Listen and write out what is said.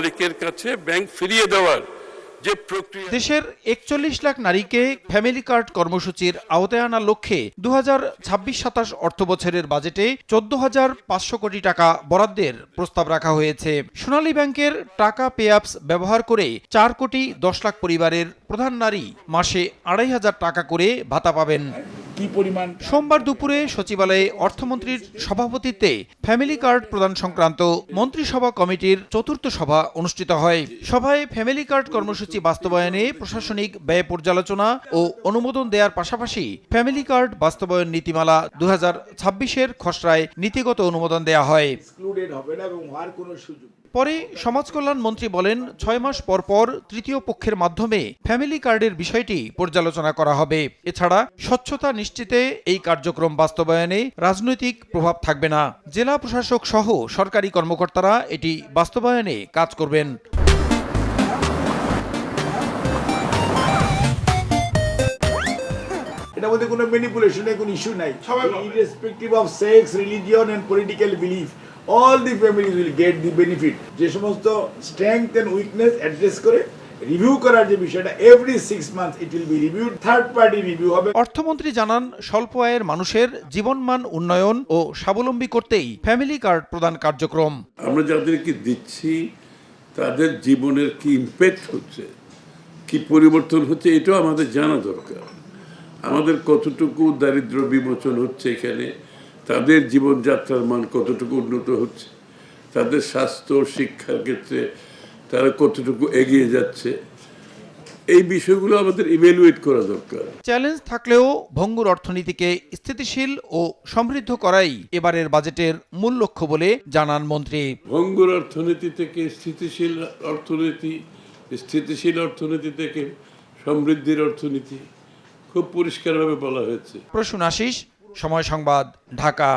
মালিকের কাছে ব্যাংক ফিরিয়ে দেওয়ার যে প্রক্রিয়া। দেশের ৪১ লাখ নারীকে ফ্যামিলি কার্ড কর্মসূচির আওতায় আনার লক্ষ্যে ২০২৬-২৭ অর্থ বছরের বাজেটে ১৪,৫০০ কোটি টাকা বরাদ্দের প্রস্তাব রাখা হয়েছে। সোনালী ব্যাংকের টাকা পে আপস ব্যবহার করে ৪,১০,০০,০০০ পরিবারের প্রধান নারী মাসে ২,৫০০ টাকা করে ভাতা পাবেন। সোমবার দুপুরে সচিবালয়ে অর্থমন্ত্রীর সভাপতিত্বে ফ্যামিলি কার্ড প্রদান সংক্রান্ত মন্ত্রিসভা কমিটির চতুর্থ সভা অনুষ্ঠিত হয়। সভায় ফ্যামিলি কার্ড কর্মসূচি বাস্তবায়নে প্রশাসনিক ব্যয় পর্যালোচনা ও অনুমোদন দেওয়ার পাশাপাশি ফ্যামিলি কার্ড বাস্তবায়ন নীতিমালা ২০২৬-এর খসড়ায় নীতিগত অনুমোদন দেওয়া হয়। পরে সমাজ কল্যাণ মন্ত্রী বলেন, ৬ মাস পর পর তৃতীয় পক্ষের মাধ্যমে ফ্যামিলি কার্ডের বিষয়টি পর্যালোচনা করা হবে। এছাড়া স্বচ্ছতা নিশ্চিতে এই কার্যক্রম বাস্তবায়নে রাজনৈতিক প্রভাব থাকবে না। জেলা প্রশাসক সহ সরকারি কর্মকর্তারা এটি বাস্তবায়নে কাজ করবেন। এটার মধ্যে কোনো ম্যানিপুলেশনের কোনো ইস্যু নাই। Irrespective of sex, religion and political belief, all the families will get the benefit. যে সমস্ত স্ট্রেংথ এন্ড উইকনেস অ্যাড্রেস করে রিভিউ করার যে বিষয়টা, every 6 months it will be reviewed, third party review হবে। অর্থমন্ত্রী জানান, স্বল্প আয়ের মানুষের জীবনমান উন্নয়ন ও স্বাবলম্বী করতেই ফ্যামিলি কার্ড প্রদান কার্যক্রম। আমরা যাদেরকে দিচ্ছি তাদের জীবনের কি ইমপ্যাক্ট হচ্ছে, কি পরিবর্তন হচ্ছে, এটাও আমাদের জানা দরকার। আমাদের কতটুকু দারিদ্র্য বিমোচন হচ্ছে, এখানে তাদের জীবনযাত্রার মান কতটুকু উন্নত হচ্ছে, তাদের স্বাস্থ্য শিক্ষার ক্ষেত্রে তারা কতটুকু এগিয়ে যাচ্ছে, এই বিষয়গুলো আমাদের ইভ্যালুয়েট করা দরকার। চ্যালেঞ্জ থাকলেও ভঙ্গুর অর্থনীতিকে স্থিতিশীল ও সমৃদ্ধ করাই এবারের বাজেটের মূল লক্ষ্য বলে জানান মন্ত্রী। ভঙ্গুর অর্থনীতি থেকে স্থিতিশীল অর্থনীতি, স্থিতিশীল অর্থনীতি থেকে সমৃদ্ধির অর্থনীতি খুব পরিষ্কারভাবে বলা হয়েছে। প্রসূন আশিস, সময় সংবাদ, ঢাকা।